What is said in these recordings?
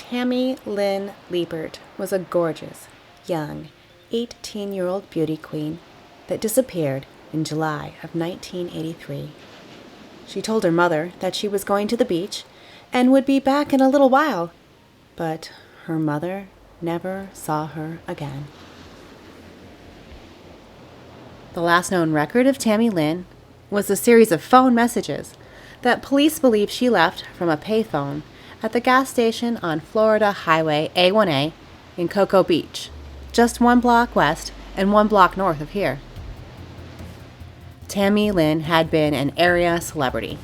Tammy Lynn Leppert was a gorgeous, young, 18-year-old beauty queen that disappeared in July of 1983. She told her mother that she was going to the beach and would be back in a little while, but her mother never saw her again. The last known record of Tammy Lynn was a series of phone messages that police believe she left from a payphone at the gas station on Florida Highway A1A in Cocoa Beach, just 1 block west and 1 block north of here. Tammy Lynn had been an area celebrity,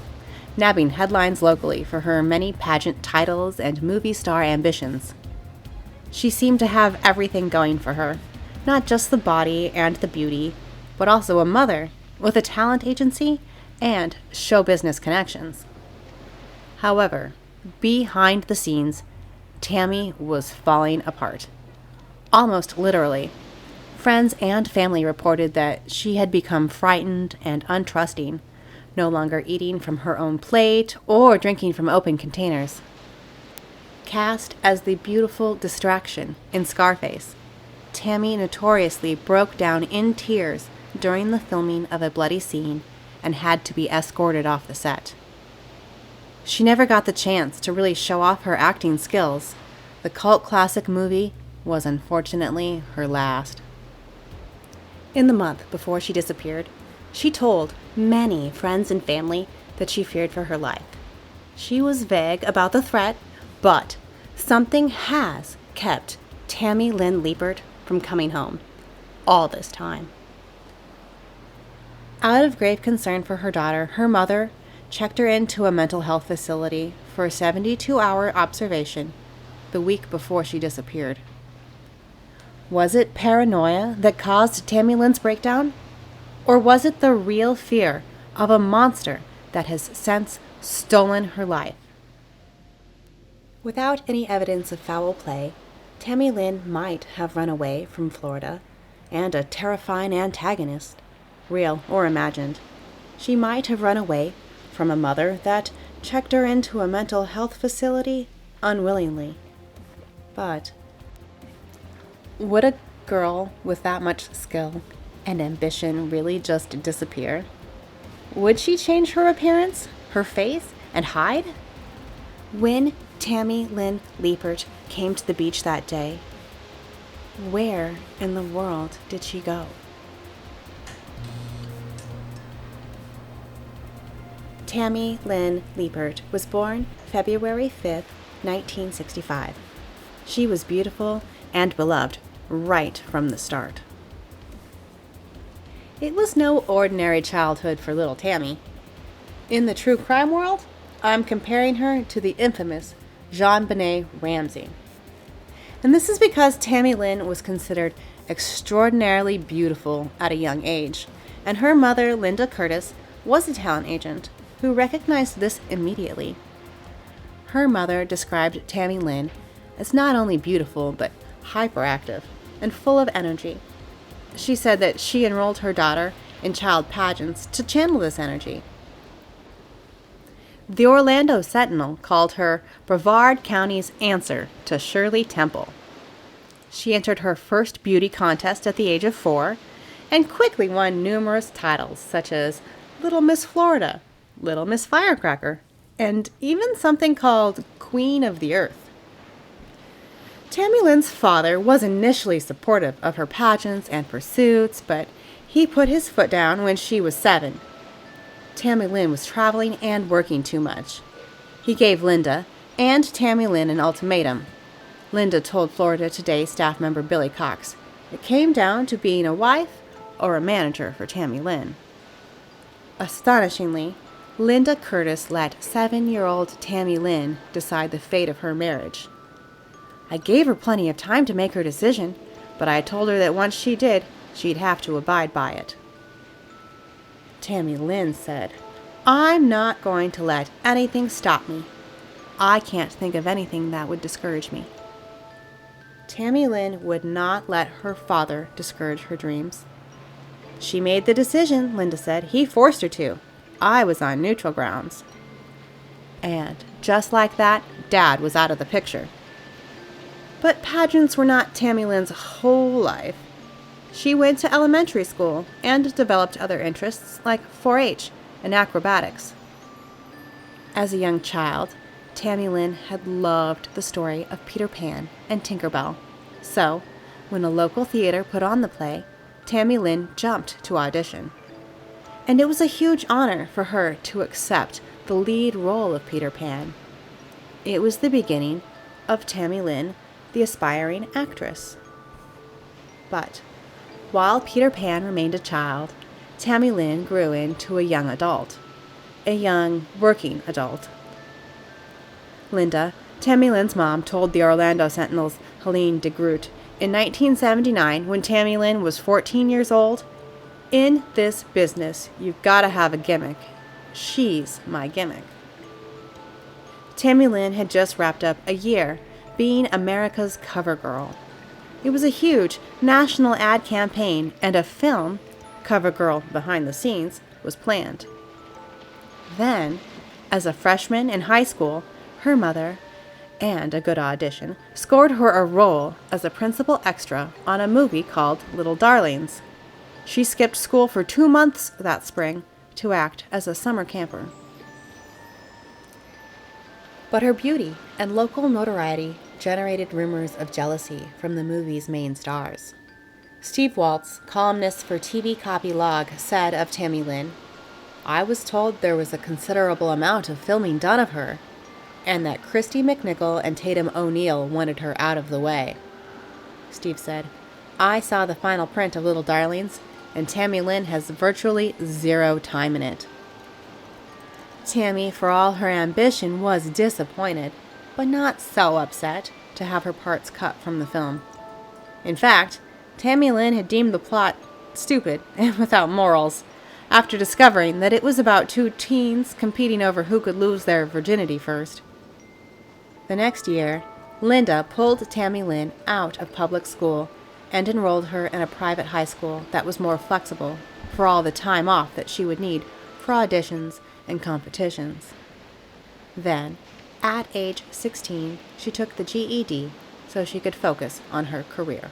nabbing headlines locally for her many pageant titles and movie star ambitions. She seemed to have everything going for her, not just the body and the beauty, but also a mother with a talent agency and show business connections. However, behind the scenes, Tammy was falling apart. Almost literally. Friends and family reported that she had become frightened and untrusting, no longer eating from her own plate or drinking from open containers. Cast as the beautiful distraction in Scarface, Tammy notoriously broke down in tears during the filming of a bloody scene and had to be escorted off the set. She never got the chance to really show off her acting skills. The cult classic movie was unfortunately her last. In the month before she disappeared, she told many friends and family that she feared for her life. She was vague about the threat, but something has kept Tammy Lynn Leppert from coming home all this time. Out of grave concern for her daughter, her mother checked her into a mental health facility for a 72-hour observation the week before she disappeared. Was it paranoia that caused Tammy Lynn's breakdown? Or was it the real fear of a monster that has since stolen her life? Without any evidence of foul play, Tammy Lynn might have run away from Florida and a terrifying antagonist, real or imagined. She might have run away from a mother that checked her into a mental health facility unwillingly. But would a girl with that much skill and ambition really just disappear? Would she change her appearance, her face, and hide? When Tammy Lynn Leppert came to the beach that day, where in the world did she go? Tammy Lynn Leppert was born February 5th, 1965. She was beautiful and beloved right from the start. It was no ordinary childhood for little Tammy. In the true crime world, I'm comparing her to the infamous JonBenet Ramsey. And this is because Tammy Lynn was considered extraordinarily beautiful at a young age, and her mother, Linda Curtis, was a talent agent who recognized this immediately. Her mother described Tammy Lynn as not only beautiful, but hyperactive and full of energy. She said that she enrolled her daughter in child pageants to channel this energy. The Orlando Sentinel called her Brevard County's answer to Shirley Temple. She entered her first beauty contest at the age of 4 and quickly won numerous titles such as Little Miss Florida, Little Miss Firecracker, and even something called Queen of the Earth. Tammy Lynn's father was initially supportive of her pageants and pursuits, but he put his foot down when she was 7. Tammy Lynn was traveling and working too much. He gave Linda and Tammy Lynn an ultimatum. Linda told Florida Today staff member Billy Cox it came down to being a wife or a manager for Tammy Lynn. Astonishingly, Linda Curtis let 7-year-old Tammy Lynn decide the fate of her marriage. I gave her plenty of time to make her decision, but I told her that once she did, she'd have to abide by it. Tammy Lynn said, "I'm not going to let anything stop me. I can't think of anything that would discourage me." Tammy Lynn would not let her father discourage her dreams. She made the decision, Linda said. He forced her to. I was on neutral grounds. And just like that, Dad was out of the picture. But pageants were not Tami-Lynn's whole life. She went to elementary school and developed other interests like 4-H and acrobatics. As a young child, Tami-Lynn had loved the story of Peter Pan and Tinker Bell. So, when a local theater put on the play, Tami-Lynn jumped to audition. And it was a huge honor for her to accept the lead role of Peter Pan. It was the beginning of Tami-Lynn, the aspiring actress. But while Peter Pan remained a child, Tami-Lynn grew into a young adult, a young working adult. Linda, Tami-Lynn's mom, told the Orlando Sentinel's Helene de Groot in 1979, when Tami-Lynn was 14 years old, "In this business, you've got to have a gimmick. She's my gimmick." Tami-Lynn had just wrapped up a year being America's cover girl. It was a huge national ad campaign, and a film, Cover Girl Behind the Scenes, was planned. Then, as a freshman in high school, her mother, and a good audition, scored her a role as a principal extra on a movie called Little Darlings. She skipped school for 2 months that spring to act as a summer camper. But her beauty and local notoriety generated rumors of jealousy from the movie's main stars. Steve Waltz, columnist for TV Copy Log, said of Tami-Lynn, "I was told there was a considerable amount of filming done of her, and that Christy McNichol and Tatum O'Neal wanted her out of the way." Steve said, "I saw the final print of Little Darlings, and Tami-Lynn has virtually zero time in it." Tammy, for all her ambition, was disappointed, but not so upset to have her parts cut from the film. In fact, Tami-Lynn had deemed the plot stupid and without morals, after discovering that it was about 2 teens competing over who could lose their virginity first. The next year, Linda pulled Tami-Lynn out of public school and enrolled her in a private high school that was more flexible for all the time off that she would need for auditions and competitions. Then, at age 16, she took the GED so she could focus on her career.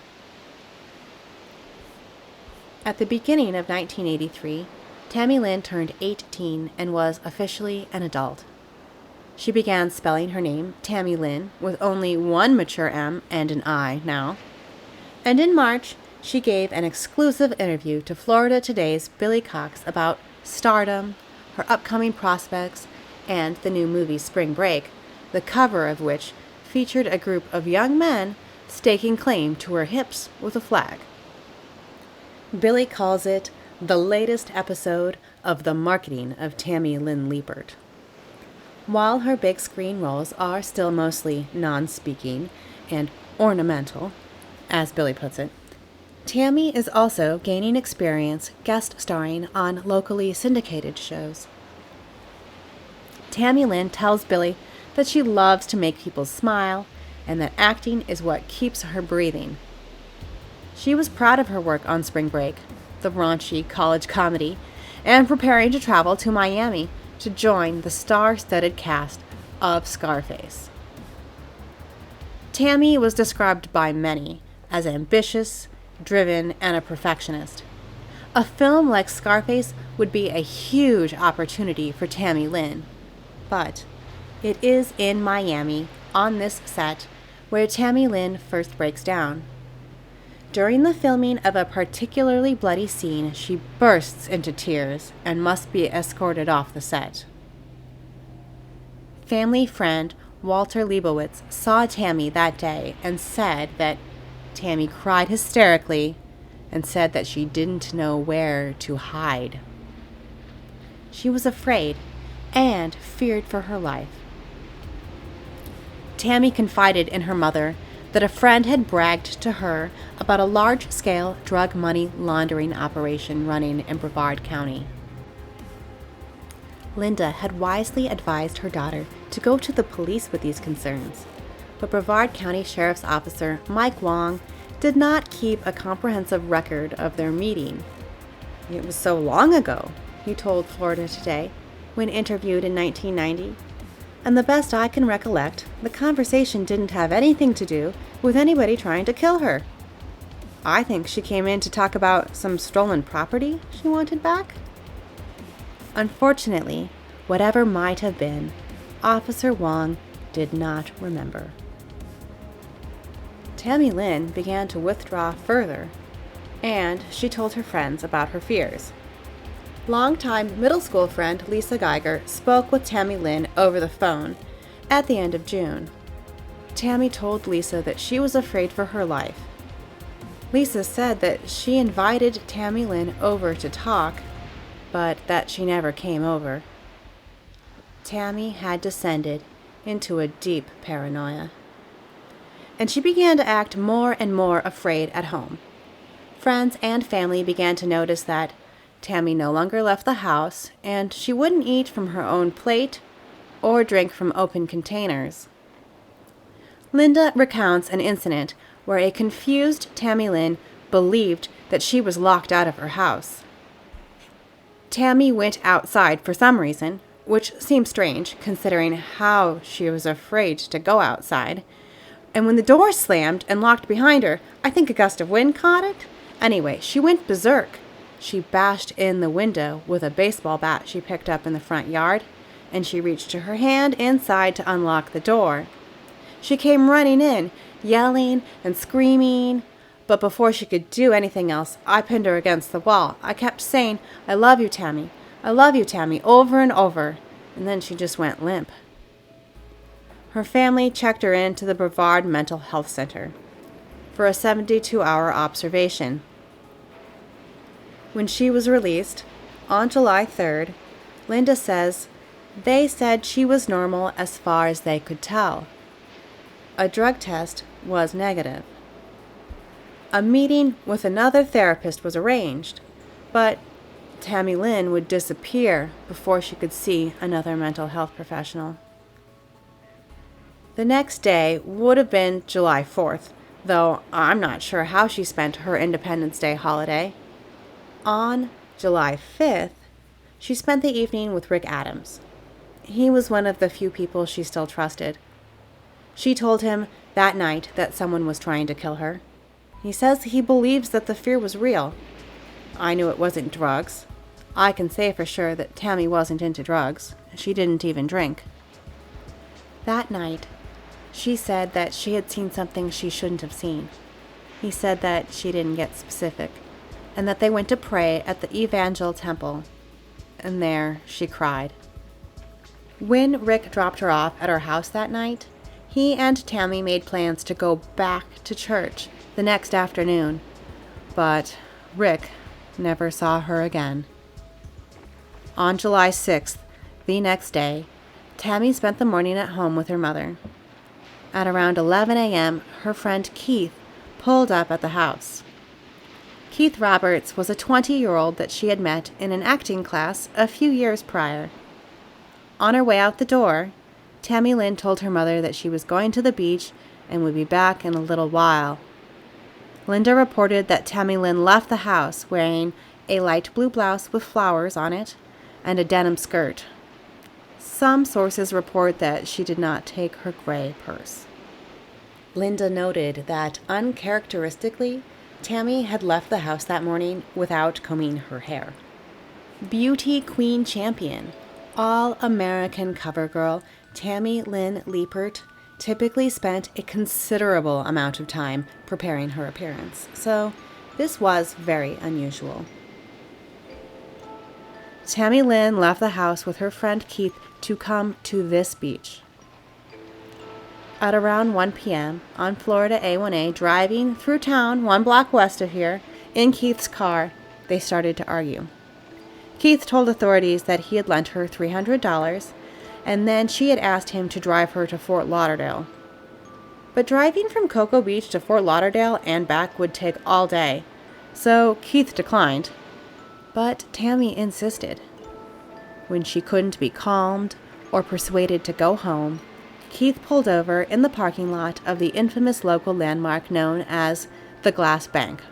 At the beginning of 1983, Tami-Lynn turned 18 and was officially an adult. She began spelling her name, Tami-Lynn, with only one mature M and an I now. And in March, she gave an exclusive interview to Florida Today's Billy Cox about stardom, her upcoming prospects, and the new movie Spring Break, the cover of which featured a group of young men staking claim to her hips with a flag. Billy calls it the latest episode of the marketing of Tammy Lynn Leppert. While her big screen roles are still mostly non-speaking and ornamental, as Billy puts it, Tammy is also gaining experience guest starring on locally syndicated shows. Tami-Lynn tells Billy that she loves to make people smile and that acting is what keeps her breathing. She was proud of her work on Spring Break, the raunchy college comedy, and preparing to travel to Miami to join the star-studded cast of Scarface. Tammy was described by many as ambitious, driven, and a perfectionist. A film like Scarface would be a huge opportunity for Tami-Lynn, but it is in Miami, on this set, where Tami-Lynn first breaks down. During the filming of a particularly bloody scene, she bursts into tears and must be escorted off the set. Family friend Walter Leibowitz saw Tammy that day and said that Tammy cried hysterically and said that she didn't know where to hide. She was afraid and feared for her life. Tammy confided in her mother that a friend had bragged to her about a large-scale drug money laundering operation running in Brevard County. Linda had wisely advised her daughter to go to the police with these concerns, but Brevard County Sheriff's Officer Mike Wong did not keep a comprehensive record of their meeting. "It was so long ago," he told Florida Today when interviewed in 1990. And the best I can recollect, the conversation didn't have anything to do with anybody trying to kill her. I think she came in to talk about some stolen property she wanted back. Unfortunately, whatever might have been, Officer Wong did not remember. Tami-Lynn began to withdraw further, and she told her friends about her fears. Longtime middle school friend Lisa Geiger spoke with Tami-Lynn over the phone at the end of June. Tammy told Lisa that she was afraid for her life. Lisa said that she invited Tami-Lynn over to talk, but that she never came over. Tammy had descended into a deep paranoia, and she began to act more and more afraid at home. Friends and family began to notice that Tammy no longer left the house, and she wouldn't eat from her own plate or drink from open containers. Linda recounts an incident where a confused Tami-Lynn believed that she was locked out of her house. Tammy went outside for some reason, which seems strange considering how she was afraid to go outside. And when the door slammed and locked behind her, I think a gust of wind caught it. Anyway, she went berserk. She bashed in the window with a baseball bat she picked up in the front yard, and she reached her hand inside to unlock the door. She came running in, yelling and screaming, but before she could do anything else, I pinned her against the wall. I kept saying, "I love you, Tammy. I love you, Tammy," over and over, and then she just went limp. Her family checked her into the Brevard Mental Health Center for a 72-hour observation. When she was released, on July 3rd, Linda says, they said she was normal as far as they could tell. A drug test was negative. A meeting with another therapist was arranged, but Tami-Lynn would disappear before she could see another mental health professional. The next day would have been July 4th, though I'm not sure how she spent her Independence Day holiday. On July 5th, she spent the evening with Rick Adams. He was one of the few people she still trusted. She told him that night that someone was trying to kill her. He says he believes that the fear was real. I knew it wasn't drugs. I can say for sure that Tammy wasn't into drugs. She didn't even drink. That night, she said that she had seen something she shouldn't have seen. He said that she didn't get specific, and that they went to pray at the Evangel Temple, and there she cried. When Rick dropped her off at her house that night, he and Tammy made plans to go back to church the next afternoon, but Rick never saw her again. On July 6th, the next day, Tammy spent the morning at home with her mother. At around 11 a.m., her friend Keith pulled up at the house. Keith Roberts was a 20-year-old that she had met in an acting class a few years prior. On her way out the door, Tami-Lynn told her mother that she was going to the beach and would be back in a little while. Linda reported that Tami-Lynn left the house wearing a light blue blouse with flowers on it and a denim skirt. Some sources report that she did not take her gray purse. Linda noted that uncharacteristically, Tammy had left the house that morning without combing her hair. Beauty Queen Champion, all-American cover girl Tammy Lynn Leppert typically spent a considerable amount of time preparing her appearance, so this was very unusual. Tami-Lynn left the house with her friend Keith to come to this beach. At around 1 p.m. on Florida A1A, driving through town 1 block west of here, in Keith's car, they started to argue. Keith told authorities that he had lent her $300, and then she had asked him to drive her to Fort Lauderdale. But driving from Cocoa Beach to Fort Lauderdale and back would take all day, so Keith declined. But Tammy insisted. When she couldn't be calmed or persuaded to go home, Keith pulled over in the parking lot of the infamous local landmark known as the Glass Bank.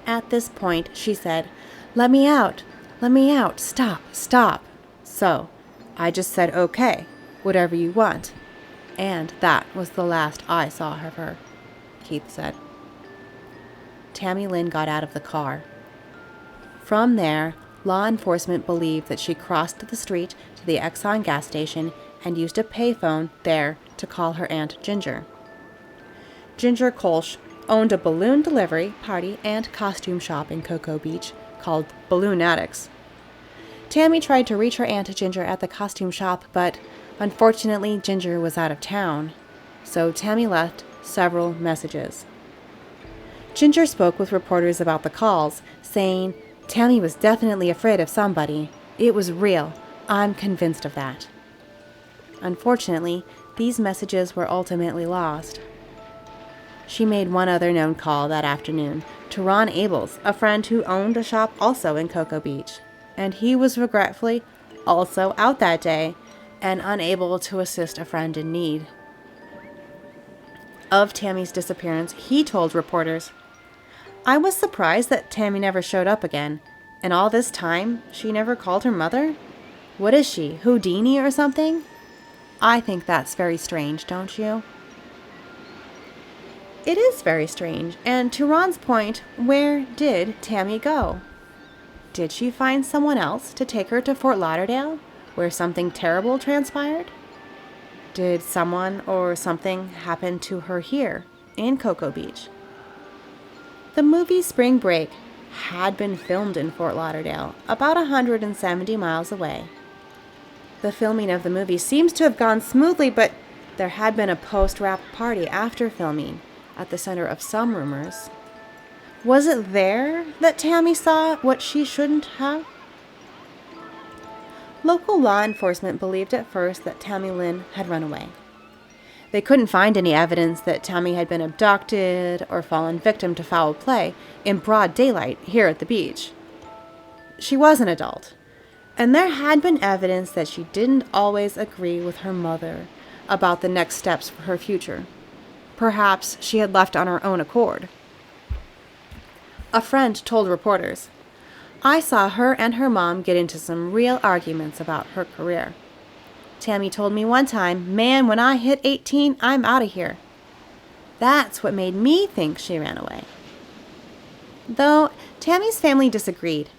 At this point, she said, let me out, stop. So, I just said, okay, whatever you want. And that was the last I saw of her, Keith said. Tami-Lynn got out of the car. From there, law enforcement believed that she crossed the street to the Exxon gas station and used a payphone there to call her Aunt Ginger. Ginger Kolsch owned a balloon delivery, party, and costume shop in Cocoa Beach called Balloon Addicts. Tammy tried to reach her Aunt Ginger at the costume shop, but unfortunately Ginger was out of town, so Tammy left several messages. Ginger spoke with reporters about the calls, saying, "Tammy was definitely afraid of somebody. It was real. I'm convinced of that." Unfortunately, these messages were ultimately lost. She made one other known call that afternoon to Ron Abels, a friend who owned a shop also in Cocoa Beach, and he was regretfully also out that day and unable to assist a friend in need. Of Tammy's disappearance, he told reporters, "I was surprised that Tammy never showed up again, and all this time she never called her mother? What is she, Houdini or something? I think that's very strange, don't you?" It is very strange, and to Ron's point, where did Tammy go? Did she find someone else to take her to Fort Lauderdale, where something terrible transpired? Did someone or something happen to her here, in Cocoa Beach? The movie Spring Break had been filmed in Fort Lauderdale, about 170 miles away. The filming of the movie seems to have gone smoothly, but there had been a post-wrap party after filming, at the center of some rumors. Was it there that Tammy saw what she shouldn't have? Local law enforcement believed at first that Tami-Lynn had run away. They couldn't find any evidence that Tammy had been abducted or fallen victim to foul play in broad daylight here at the beach. She was an adult, and there had been evidence that she didn't always agree with her mother about the next steps for her future. Perhaps she had left on her own accord. A friend told reporters, "I saw her and her mom get into some real arguments about her career. Tammy told me one time, 'Man, when I hit 18, I'm out of here.' That's what made me think she ran away." Though Tammy's family disagreed.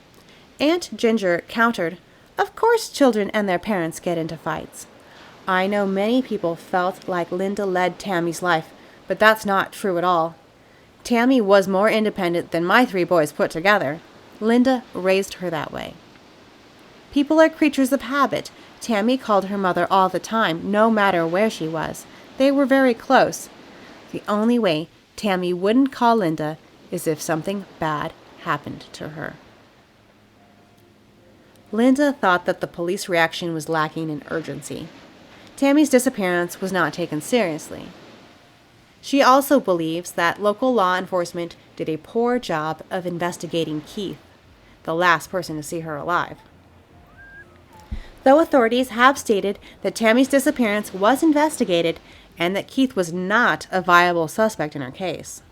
Aunt Ginger countered, "Of course children and their parents get into fights. I know many people felt like Linda led Tammy's life, but that's not true at all. Tammy was more independent than my 3 boys put together. Linda raised her that way. People are creatures of habit. Tammy called her mother all the time, no matter where she was. They were very close. The only way Tammy wouldn't call Linda is if something bad happened to her." Linda thought that the police reaction was lacking in urgency. Tammy's disappearance was not taken seriously. She also believes that local law enforcement did a poor job of investigating Keith, the last person to see her alive. Though authorities have stated that Tammy's disappearance was investigated and that Keith was not a viable suspect in her case.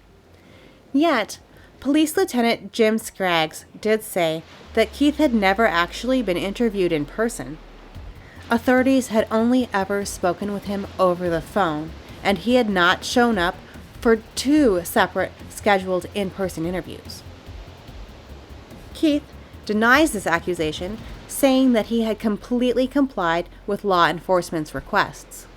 Yet, Police Lieutenant Jim Scraggs did say that Keith had never actually been interviewed in person. Authorities had only ever spoken with him over the phone, and he had not shown up for 2 separate scheduled in-person interviews. Keith denies this accusation, saying that he had completely complied with law enforcement's requests.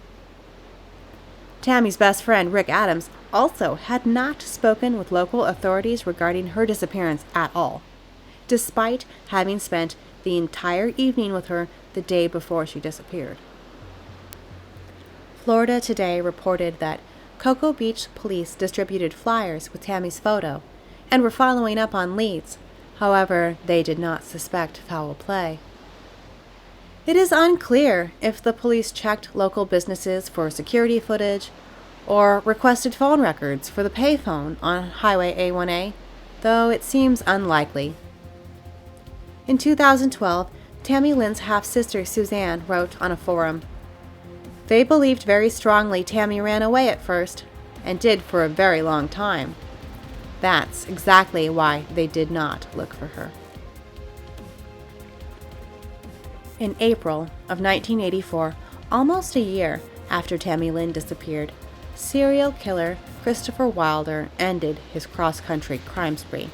Tammy's best friend, Rick Adams, also had not spoken with local authorities regarding her disappearance at all, despite having spent the entire evening with her the day before she disappeared. Florida Today reported that Cocoa Beach police distributed flyers with Tammy's photo and were following up on leads. However, they did not suspect foul play. It is unclear if the police checked local businesses for security footage or requested phone records for the payphone on Highway A1A, though it seems unlikely. In 2012, Tami-Lynn's half-sister Suzanne wrote on a forum, "They believed very strongly Tammy ran away at first, and did for a very long time. That's exactly why they did not look for her." In April of 1984, almost a year after Tami-Lynn disappeared, serial killer Christopher Wilder ended his cross-country crime spree.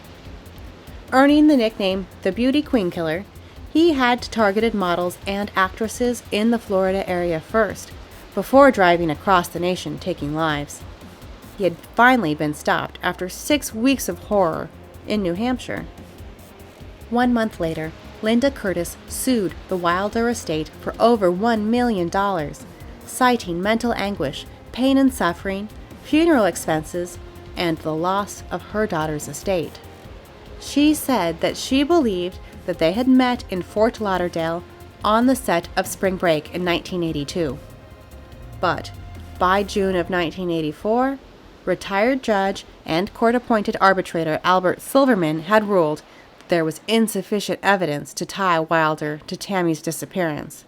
Earning the nickname the Beauty Queen Killer, he had targeted models and actresses in the Florida area first, before driving across the nation taking lives. He had finally been stopped after 6 weeks of horror in New Hampshire. 1 month later, Linda Curtis sued the Wilder estate for over $1 million, citing mental anguish, pain and suffering, funeral expenses, and the loss of her daughter's estate. She said that she believed that they had met in Fort Lauderdale on the set of Spring Break in 1982. But by June of 1984, retired judge and court-appointed arbitrator Albert Silverman had ruled that there was insufficient evidence to tie Wilder to Tammy's disappearance.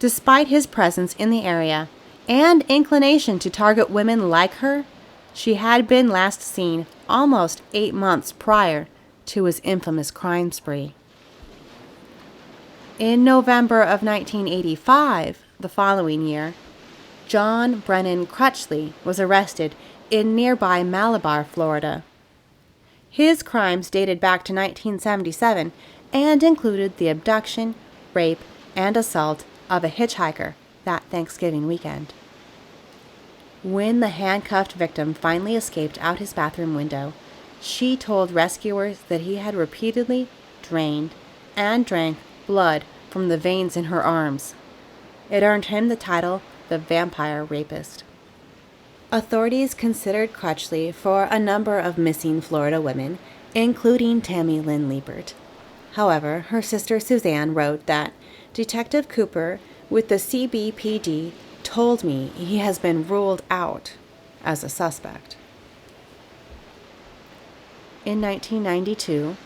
Despite his presence in the area and inclination to target women like her, she had been last seen almost 8 months prior to his infamous crime spree. In November of 1985, the following year, John Brennan Crutchley was arrested in nearby Malabar, Florida. His crimes dated back to 1977 and included the abduction, rape, and assault of a hitchhiker that Thanksgiving weekend. When the handcuffed victim finally escaped out his bathroom window, she told rescuers that he had repeatedly drained and drank blood from the veins in her arms. It earned him the title the Vampire Rapist. Authorities considered Crutchley for a number of missing Florida women, including Tammy Lynn Leppert. However, her sister Suzanne wrote that Detective Cooper with the CBPD told me he has been ruled out as a suspect. In 1992,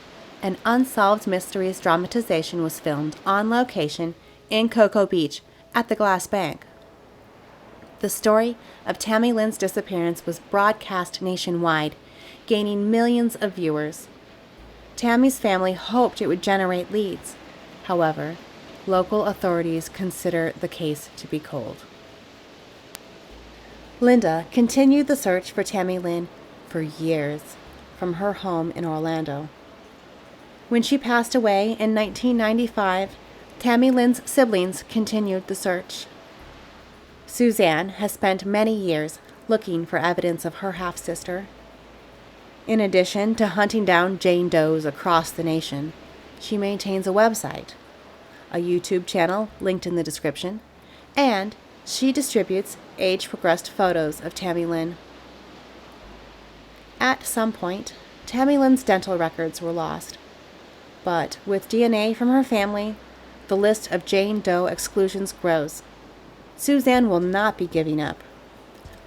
an Unsolved Mysteries dramatization was filmed on location in Cocoa Beach at the Glass Bank. The story of Tami-Lynn's disappearance was broadcast nationwide, gaining millions of viewers. Tammy's family hoped it would generate leads. However, local authorities consider the case to be cold. Linda continued the search for Tami-Lynn for years from her home in Orlando. When she passed away in 1995, Tami-Lynn's siblings continued the search. Suzanne has spent many years looking for evidence of her half-sister. In addition to hunting down Jane Does across the nation, she maintains a website, a YouTube channel linked in the description, and she distributes age-progressed photos of Tami-Lynn. At some point, Tami-Lynn's dental records were lost, but with DNA from her family, the list of Jane Doe exclusions grows. Suzanne will not be giving up.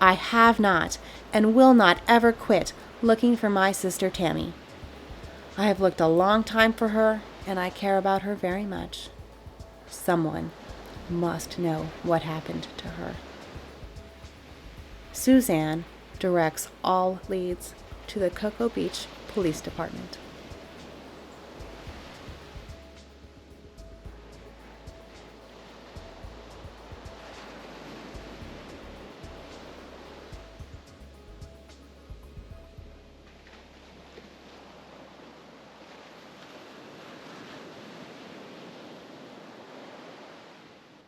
I have not and will not ever quit looking for my sister Tammy. I have looked a long time for her, and I care about her very much. Someone must know what happened to her. Suzanne directs all leads to the Cocoa Beach Police Department.